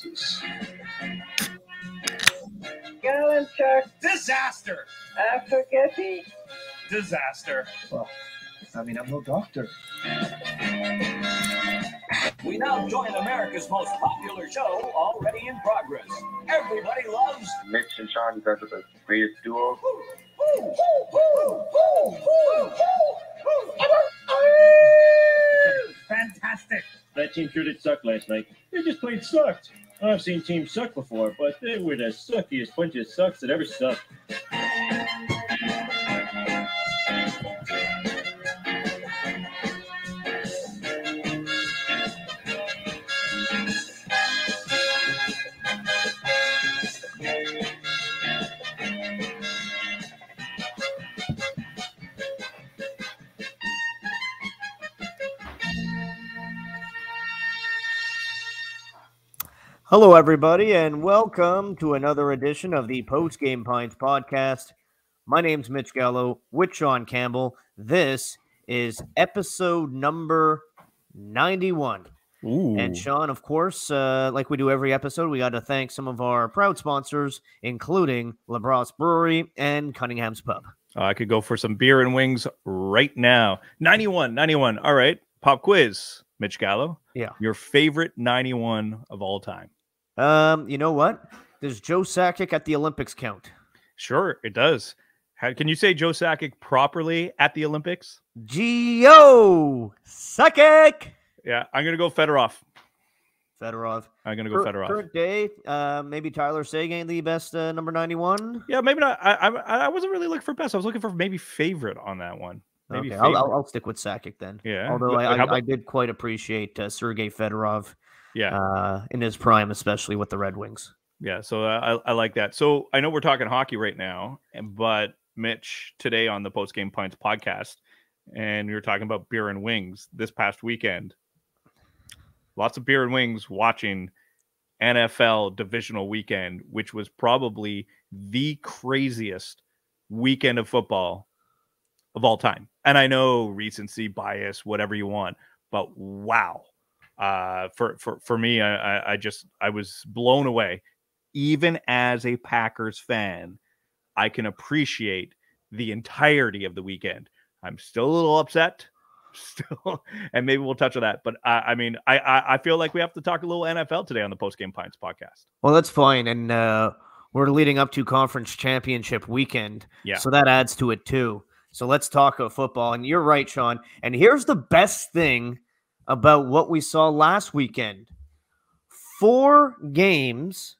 Yankees. Galanchuk. Disaster. Aftergetty. Disaster. Well, I mean, I'm no doctor. We now join America's most popular show, already in progress. Everybody loves Mitch and Sean. You guys are the greatest duo. Fantastic. That team sure did suck last night. They just plain sucked. I've seen teams suck before, but they were the suckiest bunch of sucks that ever sucked. Hello, everybody, and welcome to another edition of the Post Game Pints podcast. My name's Mitch Gallo with Sean Campbell. This is episode number 91. Ooh. And Sean, of course, like we do every episode, we got to thank some of our proud sponsors, including LaBrosse Brewery and Cunningham's Pub. I could go for some beer and wings right now. 91. All right, pop quiz. Mitch Gallo. Yeah. Your favorite 91 of all time? You know what? Does Joe Sakic at the Olympics count? Sure, it does. Can you say Joe Sakic properly at the Olympics? Joe Sakic. Yeah, I'm going to go Fedorov. Fedorov. I'm going to go Fedorov. Current day, maybe Tyler Seguin, the best number 91. Yeah, maybe not. I wasn't really looking for best. I was looking for maybe favorite on that one. Maybe okay, I'll stick with Sakic then. Yeah. Although I did quite appreciate Sergei Fedorov. Yeah. In his prime, especially with the Red Wings. Yeah. So I like that. So I know we're talking hockey right now, but Mitch today on the Post Game Pints podcast, and we were talking about beer and wings this past weekend. Lots of beer and wings watching NFL divisional weekend, which was probably the craziest weekend of football of all time. And I know recency bias, whatever you want, but wow. For me, I was blown away. Even as a Packers fan, I can appreciate the entirety of the weekend. I'm still a little upset, and maybe we'll touch on that. But I feel like we have to talk a little NFL today on the Post Game Pints podcast. Well, that's fine, and we're leading up to conference championship weekend, so that adds to it too. So let's talk of football. And you're right, Sean. And here's the best thing about what we saw last weekend. 4 games,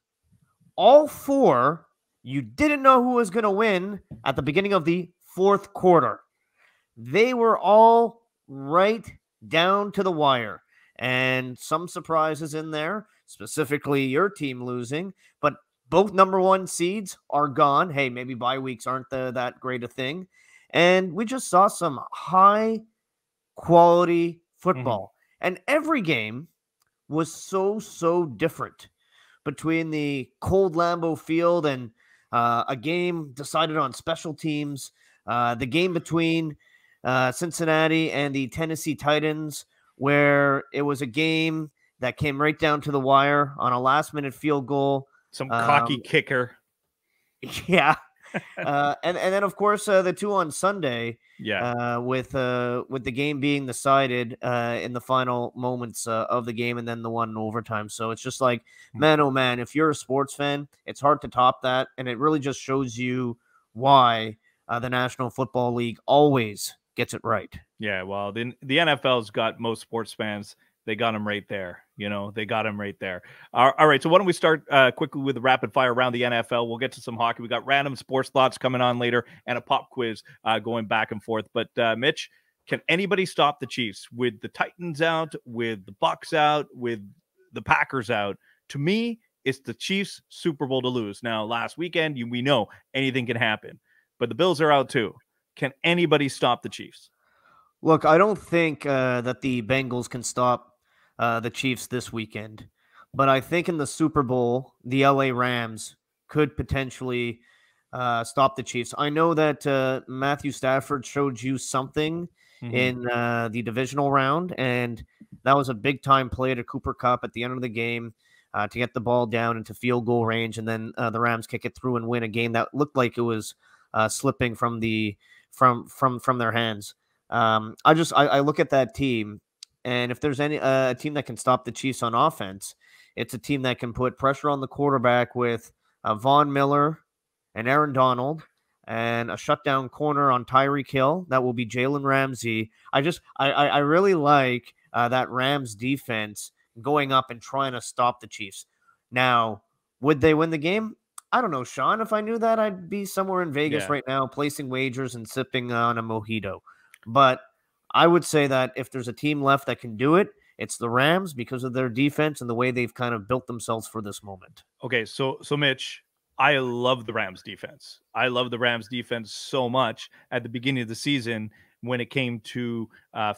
all 4, you didn't know who was going to win at the beginning of the fourth quarter. They were all right down to the wire. And some surprises in there, specifically your team losing. But both number 1 seeds are gone. Hey, maybe bye weeks aren't that great a thing. And we just saw some high-quality football. Mm-hmm. And every game was so different between the cold Lambeau Field and a game decided on special teams, the game between Cincinnati and the Tennessee Titans, where it was a game that came right down to the wire on a last-minute field goal. Some cocky kicker. Yeah. And then, of course, the 2 on Sunday, with the game being decided in the final moments of the game, and then the one in overtime. So it's just like, man, oh man, if you're a sports fan, it's hard to top that, and it really just shows you why the National Football League always gets it right. Yeah, well, the NFL's got most sports fans. They got him right there. They got him right there. All right. So why don't we start quickly with the rapid fire around the NFL? We'll get to some hockey. We got random sports thoughts coming on later and a pop quiz going back and forth. But Mitch, can anybody stop the Chiefs with the Titans out, with the Bucks out, with the Packers out? To me, it's the Chiefs' Super Bowl to lose. Now, last weekend, we know anything can happen, but the Bills are out too. Can anybody stop the Chiefs? Look, I don't think that the Bengals can stop the Chiefs this weekend. But I think in the Super Bowl, the LA Rams could potentially stop the Chiefs. I know that Matthew Stafford showed you something in the divisional round, and that was a big-time play to Cooper Kupp at the end of the game. to get the ball down into field goal range, and then the Rams kick it through and win a game that looked like it was slipping from their hands. I look at that team, and if there's any a team that can stop the Chiefs on offense, it's a team that can put pressure on the quarterback with Von Miller and Aaron Donald, and a shutdown corner on Tyreek Hill. That will be Jalen Ramsey. I really like that Rams defense going up and trying to stop the Chiefs. Now, would they win the game? I don't know, Sean. If I knew that, I'd be somewhere in Vegas right now placing wagers and sipping on a mojito. But I would say that if there's a team left that can do it, it's the Rams because of their defense and the way they've kind of built themselves for this moment. Okay, so Mitch, I love the Rams defense. I love the Rams defense so much. At the beginning of the season, when it came to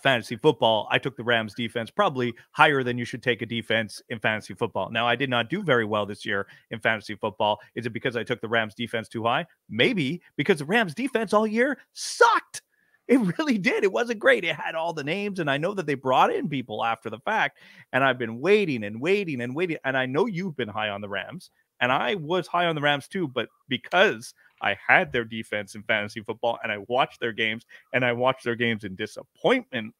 fantasy football, I took the Rams defense probably higher than you should take a defense in fantasy football. Now, I did not do very well this year in fantasy football. Is it because I took the Rams defense too high? Maybe, because the Rams defense all year sucked. It really did. It wasn't great. It had all the names, and I know that they brought in people after the fact, and I've been waiting and waiting and waiting, and I know you've been high on the Rams, and I was high on the Rams too, but because I had their defense in fantasy football, and I watched their games, and I watched their games in disappointment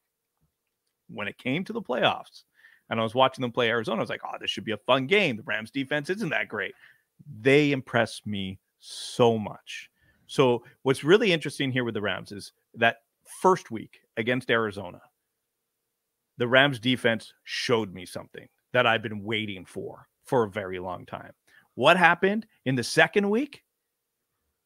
when it came to the playoffs, and I was watching them play Arizona, I was like, oh, this should be a fun game. The Rams defense isn't that great. They impressed me so much. So what's really interesting here with the Rams is that first week against Arizona, the Rams defense showed me something that I've been waiting for a very long time. What happened in the second week?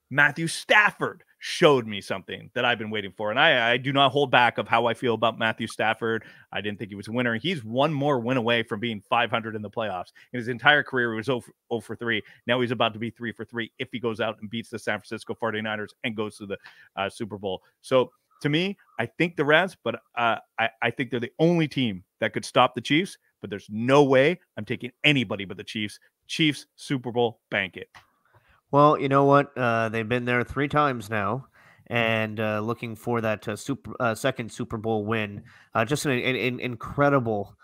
Matthew Stafford showed me something that I've been waiting for. And I do not hold back of how I feel about Matthew Stafford. I didn't think he was a winner. He's one more win away from being 500 in the playoffs. In his entire career, he was 0 for 3. Now he's about to be 3 for 3 if he goes out and beats the San Francisco 49ers and goes to the Super Bowl. So to me, I think the Rams, but I think they're the only team that could stop the Chiefs. But there's no way I'm taking anybody but the Chiefs. Chiefs Super Bowl, bank it. Well, you know what? They've been there 3 times now, and looking for that second Super Bowl win. Just an incredible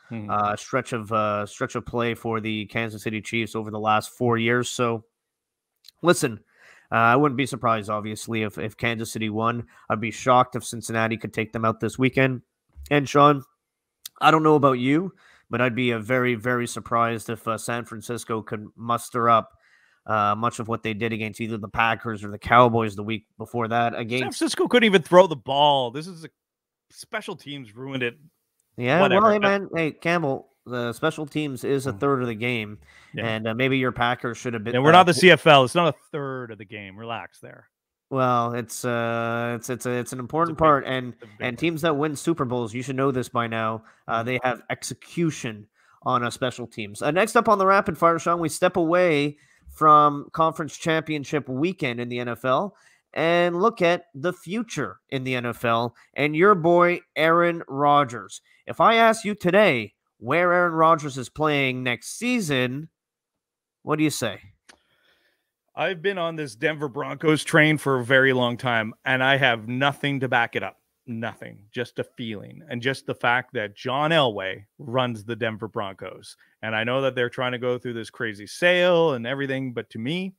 stretch of play for the Kansas City Chiefs over the last 4 years. So, listen, I wouldn't be surprised, obviously, if Kansas City won. I'd be shocked if Cincinnati could take them out this weekend. And Sean, I don't know about you, but I'd be very, very surprised if San Francisco could muster up much of what they did against either the Packers or the Cowboys the week before that. Against San Francisco couldn't even throw the ball. This is special teams ruined it. Yeah, whatever. Well, hey, man, hey, Campbell, the special teams is a third of the game, and maybe your Packers should have been. And we're not the CFL. It's not a third of the game. Relax there. Well, it's an important part, and teams that win Super Bowls, you should know this by now. They have execution on special teams. Next up on the rapid fire, Sean, we step away from conference championship weekend in the NFL and look at the future in the NFL and your boy Aaron Rodgers. If I ask you today where Aaron Rodgers is playing next season, what do you say? I've been on this Denver Broncos train for a very long time, and I have nothing to back it up. Nothing, just a feeling, and just the fact that John Elway runs the Denver Broncos. And I know that they're trying to go through this crazy sale and everything, but to me,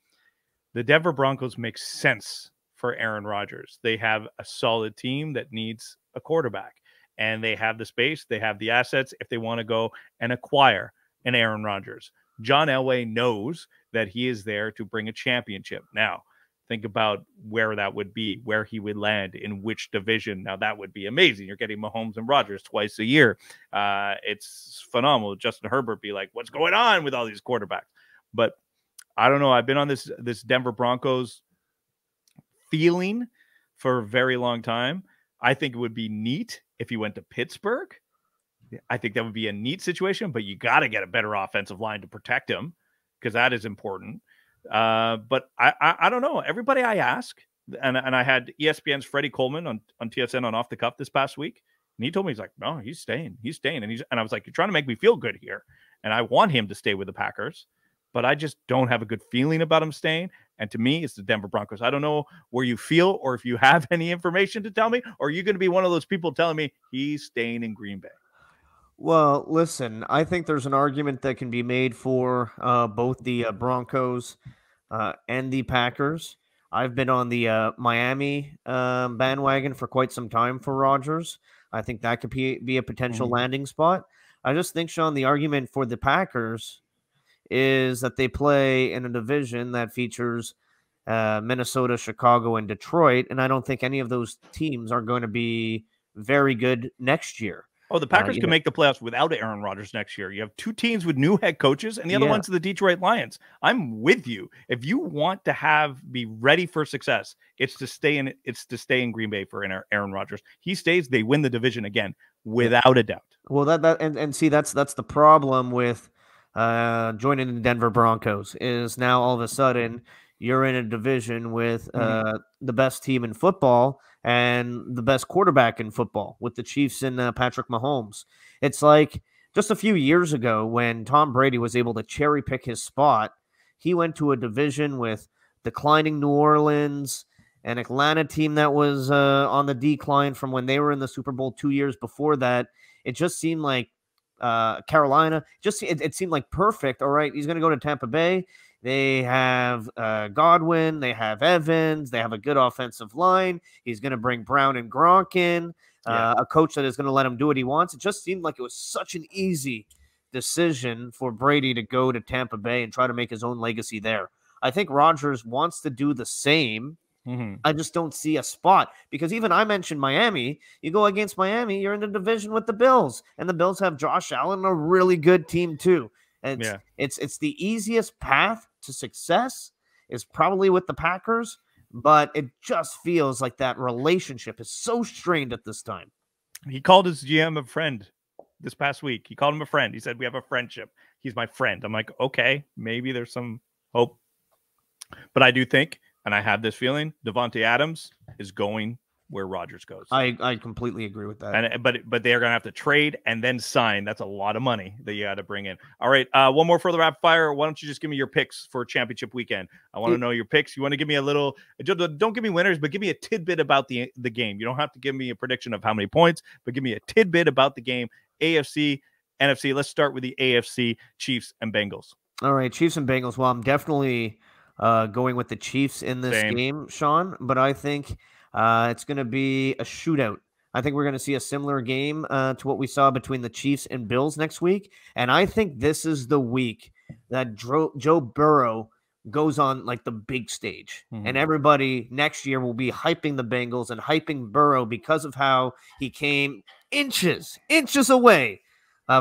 the Denver Broncos make sense for Aaron Rodgers. They have a solid team that needs a quarterback, and they have the space, they have the assets if they want to go and acquire an Aaron Rodgers. John Elway knows that he is there to bring a championship. Now, think about where that would be, where he would land, in which division. Now, that would be amazing. You're getting Mahomes and Rodgers twice a year. It's phenomenal. Justin Herbert be like, what's going on with all these quarterbacks? But I don't know. I've been on this Denver Broncos feeling for a very long time. I think it would be neat if he went to Pittsburgh. I think that would be a neat situation, but you got to get a better offensive line to protect him because that is important. But I don't know. Everybody I ask, and I had ESPN's Freddie Coleman on TSN on Off the Cuff this past week, and he told me, he's like, no, he's staying, and I was like, you're trying to make me feel good here, and I want him to stay with the Packers, but I just don't have a good feeling about him staying. And to me, it's the Denver Broncos. I don't know where you feel, or if you have any information to tell me, or are you going to be one of those people telling me he's staying in Green Bay? Well, listen, I think there's an argument that can be made for both the Broncos and the Packers. I've been on the Miami bandwagon for quite some time for Rodgers. I think that could be a potential landing spot. I just think, Sean, the argument for the Packers is that they play in a division that features Minnesota, Chicago, and Detroit, and I don't think any of those teams are going to be very good next year. Oh, the Packers can make the playoffs without Aaron Rodgers next year. You have two teams with new head coaches, and the other one's the Detroit Lions. I'm with you. If you want to be ready for success, it's to stay in Green Bay for Aaron Rodgers. He stays, they win the division again, without a doubt. Well, and see, that's the problem with joining the Denver Broncos is now all of a sudden you're in a division with the best team in football and the best quarterback in football with the Chiefs and Patrick Mahomes. It's like just a few years ago when Tom Brady was able to cherry pick his spot, he went to a division with declining New Orleans, an Atlanta team that was on the decline from when they were in the Super Bowl 2 years before that. It just seemed like Carolina, it seemed like perfect. All right, he's going to go to Tampa Bay. They have Godwin. They have Evans. They have a good offensive line. He's going to bring Brown and Gronk in, a coach that is going to let him do what he wants. It just seemed like it was such an easy decision for Brady to go to Tampa Bay and try to make his own legacy there. I think Rodgers wants to do the same. I just don't see a spot because even I mentioned Miami. You go against Miami, you're in the division with the Bills, and the Bills have Josh Allen, a really good team too. And it's the easiest path to success is probably with the Packers, but it just feels like that relationship is so strained at this time. He called his GM a friend this past week. He called him a friend. He said, "We have a friendship. He's my friend." I'm like, okay, maybe there's some hope. But I do think, and I have this feeling, Devontae Adams is going where Rodgers goes. I completely agree with that. But they are going to have to trade and then sign. That's a lot of money that you got to bring in. All right, one more for the rapid fire. Why don't you just give me your picks for championship weekend? I want to know your picks. You want to give me a little, don't give me winners, but give me a tidbit about the game. You don't have to give me a prediction of how many points, but give me a tidbit about the game. AFC, NFC. Let's start with the AFC, Chiefs and Bengals. All right, Chiefs and Bengals. Well, I'm definitely going with the Chiefs in this game, Sean, but I think it's going to be a shootout. I think we're going to see a similar game to what we saw between the Chiefs and Bills next week. And I think this is the week that Joe Burrow goes on like the big stage. And everybody next year will be hyping the Bengals and hyping Burrow because of how he came inches away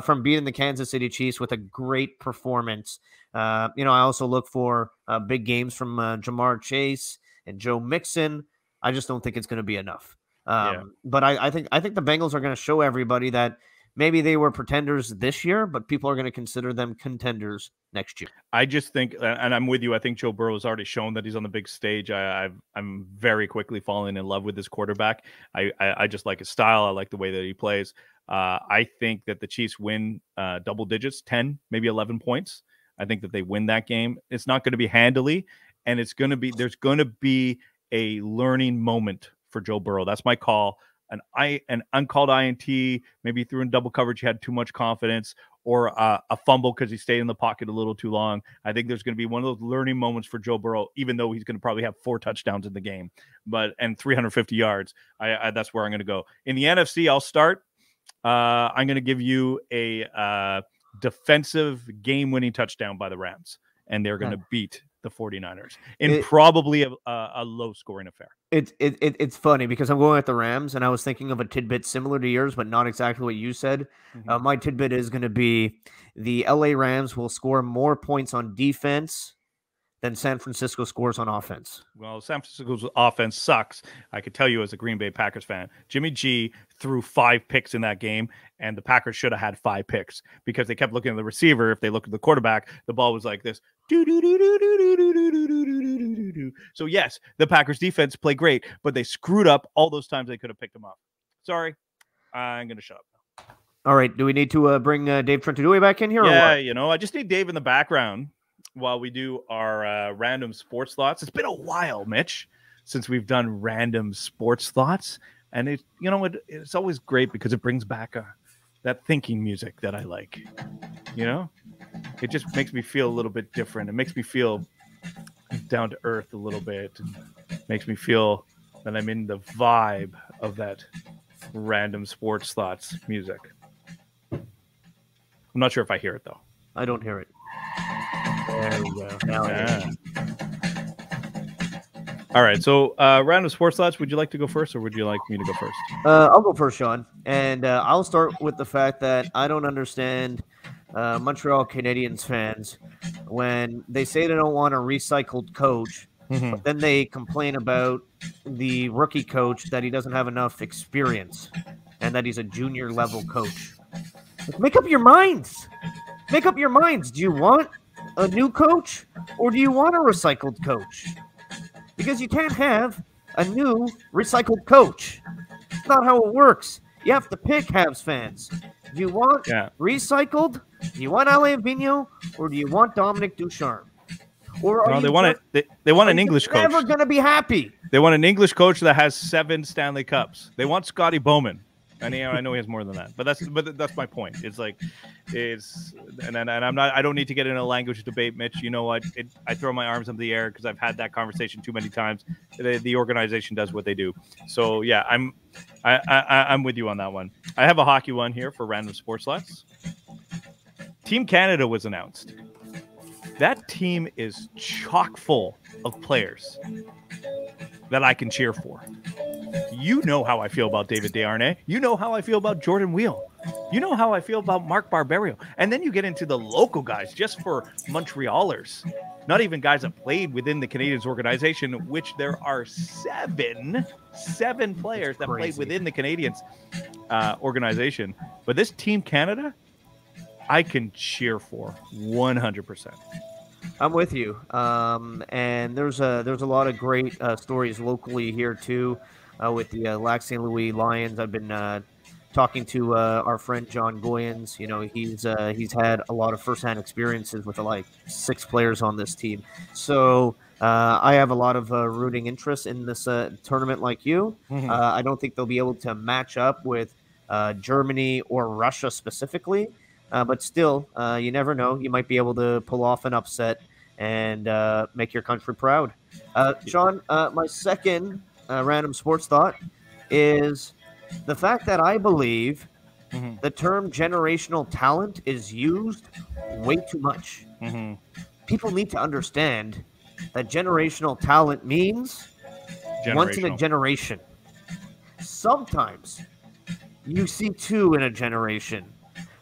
from beating the Kansas City Chiefs with a great performance. I also look for big games from Jamar Chase and Joe Mixon. I just don't think it's going to be enough. But I think the Bengals are going to show everybody that maybe they were pretenders this year, but people are going to consider them contenders next year. I just think, and I'm with you, I think Joe Burrow has already shown that he's on the big stage. I'm very quickly falling in love with this quarterback. I just like his style. I like the way that he plays. I think that the Chiefs win double digits, 10, maybe 11 points. I think that they win that game. It's not going to be handily, and there's going to be a learning moment for Joe Burrow. That's my call. An uncalled INT, maybe threw in double coverage, he had too much confidence, or a fumble because he stayed in the pocket a little too long. I think there's going to be one of those learning moments for Joe Burrow, even though he's going to probably have 4 touchdowns in the game, and 350 yards. That's where I'm going to go. In the NFC, I'll start. I'm going to give you a defensive game-winning touchdown by the Rams, and they're going to beat the 49ers in probably a low-scoring affair. It's funny because I'm going at the Rams, and I was thinking of a tidbit similar to yours, but not exactly what you said. My tidbit is going to be the LA Rams will score more points on defense than San Francisco scores on offense. Well, San Francisco's offense sucks. I could tell you as a Green Bay Packers fan. Jimmy G threw 5 picks in that game, and the Packers should have had 5 picks because they kept looking at the receiver. If they look at the quarterback, the ball was like this. So, yes, the Packers defense played great, but they screwed up all those times they could have picked them up. Sorry, I'm going to shut up now. All right. Do we need to bring Dave Trentadue back in here? Yeah, or what? I just need Dave in the background while we do our random sports thoughts. It's been a while, Mitch, since we've done random sports thoughts. And it's always great because it brings back that thinking music that I like. You know, it just makes me feel a little bit different. It makes me feel down to earth a little bit. And makes me feel that I'm in the vibe of that random sports thoughts music. I'm not sure if I hear it though. I don't hear it. There we go. Now I hear it. All right. So, random sports thoughts. Would you like to go first, or would you like me to go first? I'll go first, Sean, and I'll start with the fact that I don't understand Montreal Canadiens fans when they say they don't want a recycled coach, but then they complain about the rookie coach that he doesn't have enough experience and that he's a junior level coach. Like, make up your minds. Make up your minds. Do you want a new coach or do you want a recycled coach? Because you can't have a new recycled coach. It's not how it works. You have to pick, Habs fans. Do you want recycled? Do you want Alain Vigneault or do you want Dominic Ducharme? Or no, they want it. They want an English coach. Never gonna be happy. They want an English coach that has 7 Stanley Cups. They want Scotty Bowman. And I know he has more than that, but that's my point. It's like, and I'm not. I don't need to get in a language debate, Mitch. You know what? I throw my arms up in the air because I've had that conversation too many times. The organization does what they do. So yeah, I'm with you on that one. I have a hockey one here for random sports thoughts. Team Canada was announced. That team is chock full of players that I can cheer for. You know how I feel about David Desharnais. You know how I feel about Jordan Wheel. You know how I feel about Mark Barberio. And then you get into the local guys just for Montrealers. Not even guys that played within the Canadiens organization, which there are seven players that played within the Canadiens organization. But this Team Canada, I can cheer for 100%. I'm with you. And there's a lot of great stories locally here too. With the Lac St. Louis Lions, I've been talking to our friend John Goyens. You know, he's had a lot of firsthand experiences with like 6 players on this team. So I have a lot of rooting interest in this tournament like you. I don't think they'll be able to match up with Germany or Russia specifically. But still, you never know. You might be able to pull off an upset and make your country proud. Sean, my second random sports thought is the fact that I believe the term generational talent is used way too much. People need to understand that generational talent means once in a generation. Sometimes you see 2 in a generation,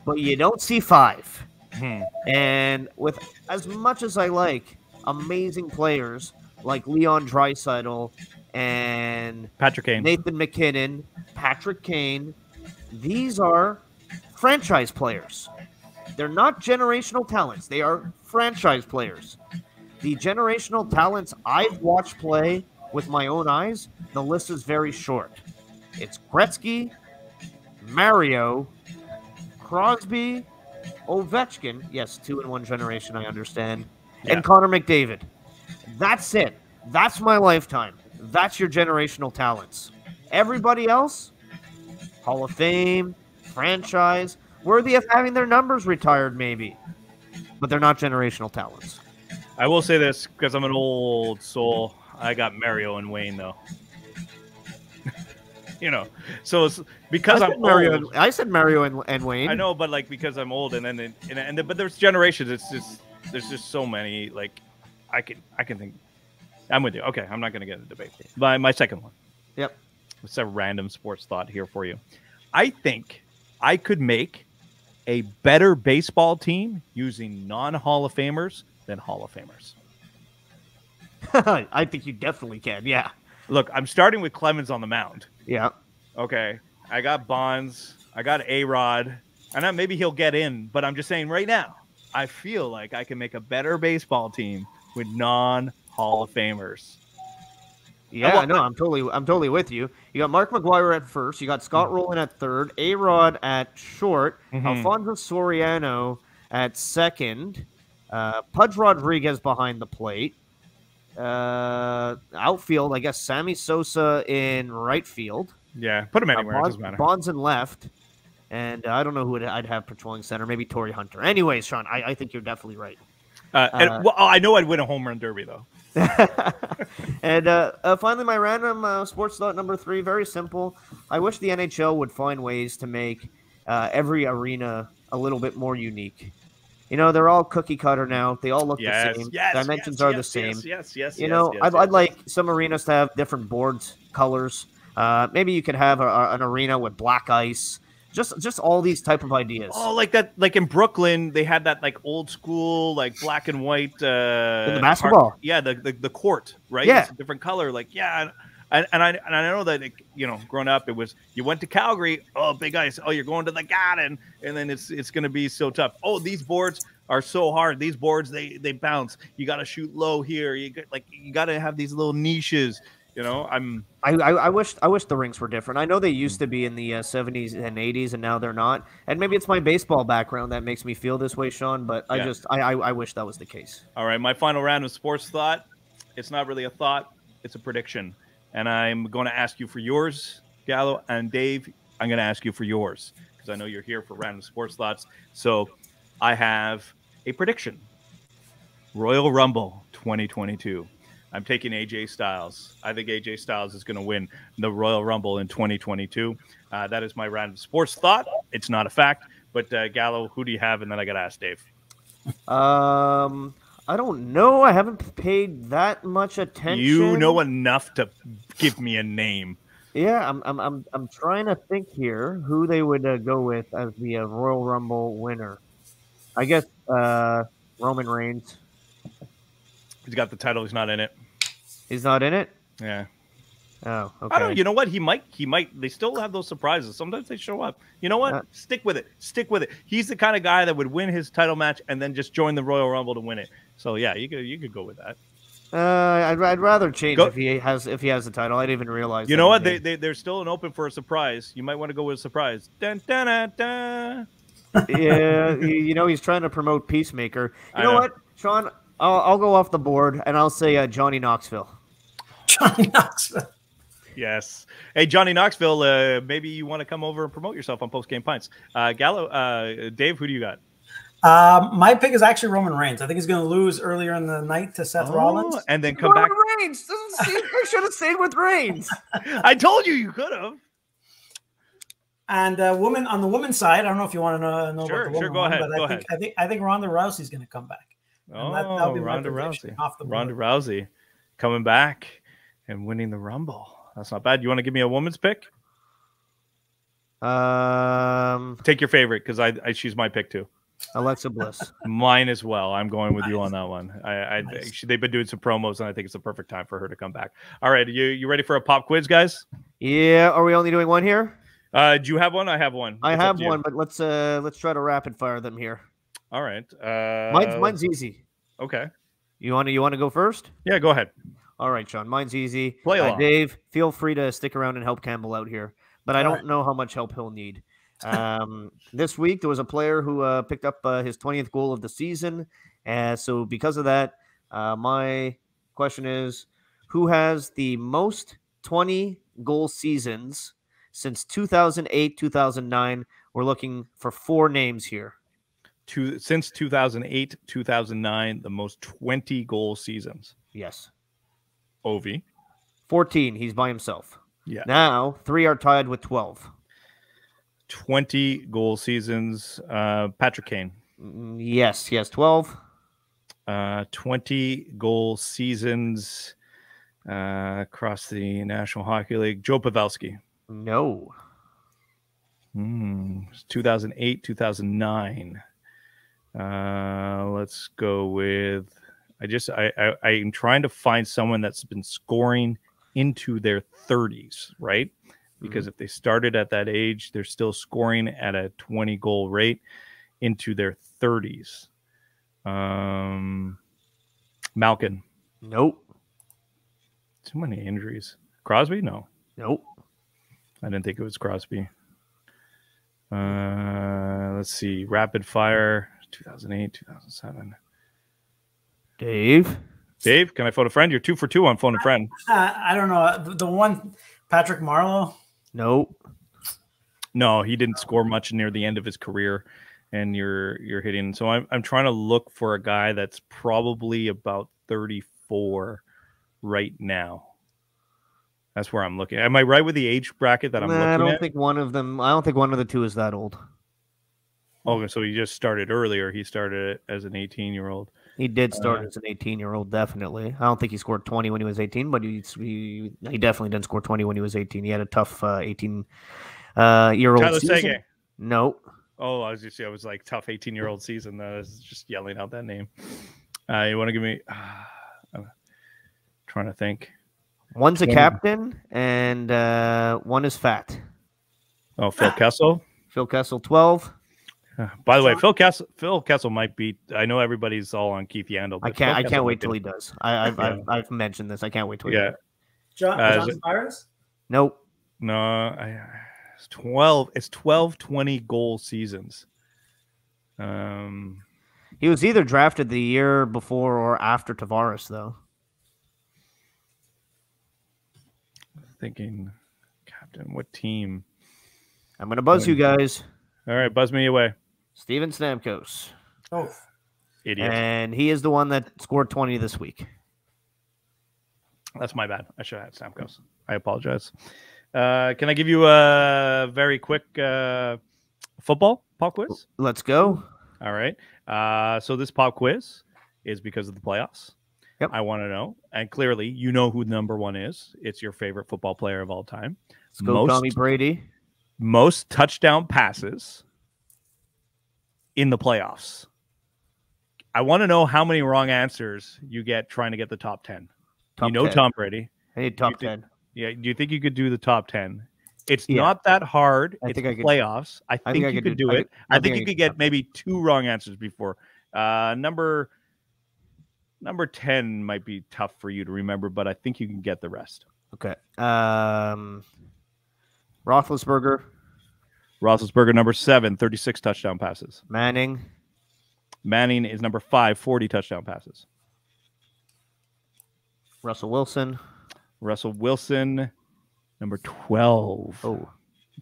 but you don't see 5. And with as much as I like amazing players like Leon Draisaitl and Patrick Kane, Nathan McKinnon, Patrick Kane, these are franchise players. They're not generational talents. They are franchise players. The generational talents I've watched play with my own eyes, the list is very short. It's Gretzky, Mario, Crosby, Ovechkin. Yes, 2 in one generation, I understand. Yeah. And Connor McDavid. That's it. That's my lifetime. That's your generational talents. Everybody else, Hall of Fame, franchise, worthy of having their numbers retired maybe. But they're not generational talents. I will say this, because I'm an old soul. I got Mario and Wayne, though. You know, so it's because I'm old. I said Mario and Wayne. I know, but like because I'm old, but there's generations. There's just so many. Like I can think. I'm with you. Okay, I'm not going to get into debate. My second one. Yep. It's a random sports thought here for you. I think I could make a better baseball team using non-Hall of Famers than Hall of Famers. I think you definitely can. Yeah. Look, I'm starting with Clemens on the mound. Yeah. Okay. I got Bonds. I got A-Rod. And maybe he'll get in, but I'm just saying right now, I feel like I can make a better baseball team with non-Hall of Famers. Yeah, no, I'm totally with you. You got Mark McGwire at first. You got Scott Rowland at third. A-Rod at short. Alfonso Soriano at second. Pudge Rodriguez behind the plate. Outfield, I guess Sammy Sosa in right field. Yeah, put him anywhere. It doesn't matter. Bonds in left. And I don't know who I'd have patrolling center. Maybe Torrey Hunter. Anyways, Sean, I think you're definitely right. Well, I know I'd win a home run derby though. And finally, my random sports thought number 3. Very simple. I wish the NHL would find ways to make every arena a little bit more unique. You know, they're all cookie cutter now. They all look the same. Dimensions are the same. Yes. You know, I'd like some arenas to have different boards, colors. Maybe you could have an arena with black ice. Just all these type of ideas. Oh, like that, like in Brooklyn, they had that like old school, like black and white. In the basketball. The court, right? Yeah, it's a different color. Like and I know that growing up, it was you went to Calgary. Oh, big ice. Oh, you're going to the Garden, and then it's going to be so tough. Oh, these boards are so hard. These boards they bounce. You got to shoot low here. You got to have these little niches. You know, I wish the rinks were different. I know they used to be in the 70s and 80s, and now they're not. And maybe it's my baseball background that makes me feel this way, Sean. But I wish that was the case. All right, my final round of sports thought. It's not really a thought; it's a prediction. And I'm going to ask you for yours, Gallo, and Dave. I'm going to ask you for yours because I know you're here for random sports thoughts. So I have a prediction: Royal Rumble 2022. I'm taking AJ Styles. I think AJ Styles is going to win the Royal Rumble in 2022. That is my random sports thought. It's not a fact, but Gallo, who do you have? And then I got to ask Dave. I don't know. I haven't paid that much attention. You know enough to give me a name. Yeah, I'm trying to think here who they would go with as the Royal Rumble winner. I guess Roman Reigns. He's got the title. He's not in it. He's not in it? Yeah. Oh, okay. I don't know. You know what? He might. They still have those surprises. Sometimes they show up. You know what? Stick with it. He's the kind of guy that would win his title match and then just join the Royal Rumble to win it. So yeah, you could go with that. I'd rather change if he has the title. I didn't even realize. You know what? They're still open for a surprise. You might want to go with a surprise. Dun, dun, dun, dun. Yeah, he's trying to promote Peacemaker. You know what, Sean? I'll go off the board and I'll say Johnny Knoxville. Johnny Knoxville. Yes. Hey, Johnny Knoxville, maybe you want to come over and promote yourself on Post Game Pints. Gallo, Dave, who do you got? My pick is actually Roman Reigns. I think he's going to lose earlier in the night to Seth Rollins. And then come back. Reigns. I should have stayed with Reigns. I told you could have. And on the women's side, I don't know if you want to know about the women. Sure, go ahead. But I think Ronda Rousey's going to come back. That'll be Ronda Rousey. Ronda Rousey coming back and winning the Rumble. That's not bad. You want to give me a woman's pick? Take your favorite because she's my pick too. Alexa Bliss. Mine as well. I'm going with you on that one. Nice. They've been doing some promos, and I think it's the perfect time for her to come back. All right, you ready for a pop quiz, guys? Yeah. Are we only doing one here? Do you have one? I have one. I have one, but let's try to rapid fire them here. All right. Mine's easy. Okay. You want to go first? Yeah, go ahead. All right, Sean. Mine's easy. Play along. Dave, feel free to stick around and help Campbell out here, but I don't know how much help he'll need. This week, there was a player who picked up his 20th goal of the season. So because of that, my question is, who has the most 20-goal seasons since 2008, 2009? We're looking for 4 names here. Since 2008, 2009, the most 20-goal seasons. Yes. Ovi. 14. He's by himself. Yeah. Now, 3 are tied with 12. 20-goal seasons. Patrick Kane. Yes, 12. 20-goal seasons across the National Hockey League. Joe Pavelski. No. 2008, 2009. Let's go with. I'm trying to find someone that's been scoring into their 30s, right? Because if they started at that age, they're still scoring at a 20-goal rate into their 30s. Malkin. Nope. Too many injuries. Crosby? No. Nope. I didn't think it was Crosby. Let's see. Rapid fire. 2008, 2007. Dave, can I phone a friend? You're 2 for 2 on phone a friend. I don't know. The one, Patrick Marleau. Nope. No, he didn't score much near the end of his career, and you're hitting. So I'm trying to look for a guy that's probably about 34 right now. That's where I'm looking. Am I right with the age bracket that I'm looking at? I don't think one of the two is that old. Okay, so he just started earlier. He started as an 18-year-old. He did start as an 18-year-old, definitely. I don't think he scored 20 when he was 18, but he definitely didn't score 20 when he was 18. He had a tough 18-year-old Tyler season. Seguin. No. Oh, I was like tough 18-year-old season. I was just yelling out that name. You want to give me? I'm trying to think. One's a captain, and one is fat. Oh, Phil Kessel. Phil Kessel, 12. By the way, Phil Kessel might beat. I know everybody's all on Keith Yandel. I can't wait till he does. I've mentioned this. I can't wait till he does. John Spires? Nope. No, it's 12. It's 20 goal seasons. He was either drafted the year before or after Tavares, though. Thinking, captain, what team? I'm gonna buzz you guys. All right, buzz me away. Steven Stamkos. Oh, idiot! And he is the one that scored 20 this week. That's my bad. I should have had Stamkos. I apologize. Can I give you a very quick football pop quiz? Let's go. All right. So this pop quiz is because of the playoffs. Yep. I want to know, and clearly you know who number one is. It's your favorite football player of all time. Let's go, Tommy Brady. Most touchdown passes in the playoffs. I want to know how many wrong answers you get trying to get the top 10. You know 10. Tom Brady. I need top 10. Yeah. Do you think you could do the top 10? It's not that hard. I think I could. Playoffs. I think you could do it. I think you could get maybe 2 wrong answers before. Number 10 might be tough for you to remember, but I think you can get the rest. Okay. Roethlisberger. Number 7, 36 touchdown passes. Manning is number 5, 40 touchdown passes. Russell Wilson, number 12. Oh,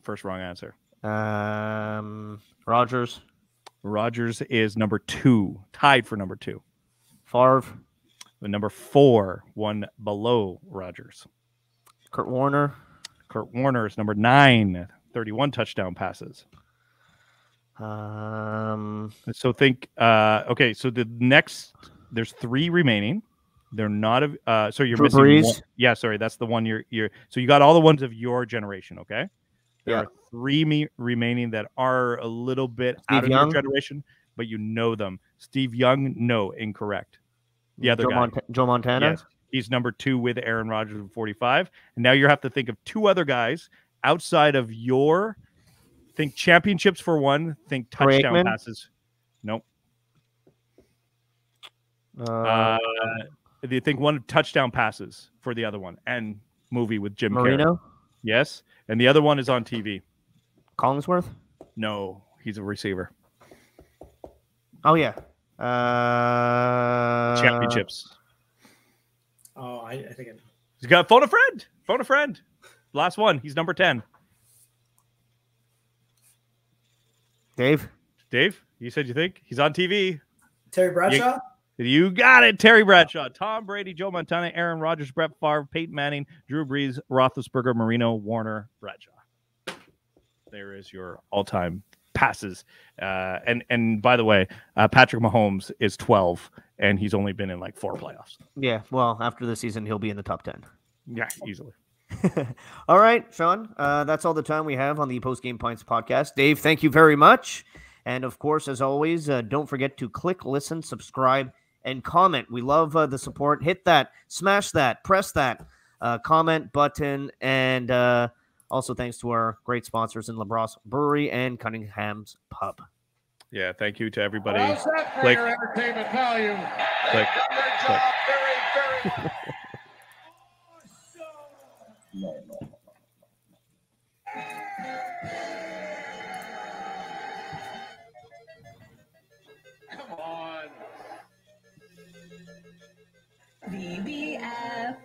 first wrong answer. Rodgers is number 2, tied for number 2. Favre, number 4, one below Rodgers. Kurt Warner is number 9, 31 touchdown passes. So think. Okay, so the next, there's 3 remaining. They're not so you're Drew missing Brees. one. Yeah, sorry, that's the one you're. So you got all the ones of your generation. Okay, there are 3 remaining that are a little bit out of your generation, but you know them. Steve Young, no, incorrect. The other guy, Joe Montana. Yes, he's number 2 with Aaron Rodgers with 45. And now you have to think of 2 other guys outside of your. Think championships for one. Think touchdown passes. Nope. Do you think one touchdown passes for the other one? And movie with Jim Marino? Carrey. Yes. And the other one is on TV. Collinsworth? No, he's a receiver. Oh, yeah. Championships. Oh, I think He's got phone a friend. Phone a friend. Last one. He's number 10. Dave, you said you think he's on TV. Terry Bradshaw? You got it. Terry Bradshaw, Tom Brady, Joe Montana, Aaron Rodgers, Brett Favre, Peyton Manning, Drew Brees, Roethlisberger, Marino, Warner, Bradshaw. There is your all-time passes. And by the way, Patrick Mahomes is 12, and he's only been in like 4 playoffs. Yeah, well, after the season, he'll be in the top 10. Yeah, easily. All right, Sean, that's all the time we have on the Post Game Pints podcast. Dave, thank you very much. And of course, as always, don't forget to click, listen, subscribe, and comment. We love the support. Hit that, smash that, press that comment button. And also thanks to our great sponsors in LaBrosse Brewery and Cunningham's Pub. Yeah, thank you to everybody. How's that for your entertainment value? Click. Very Come on. BBF.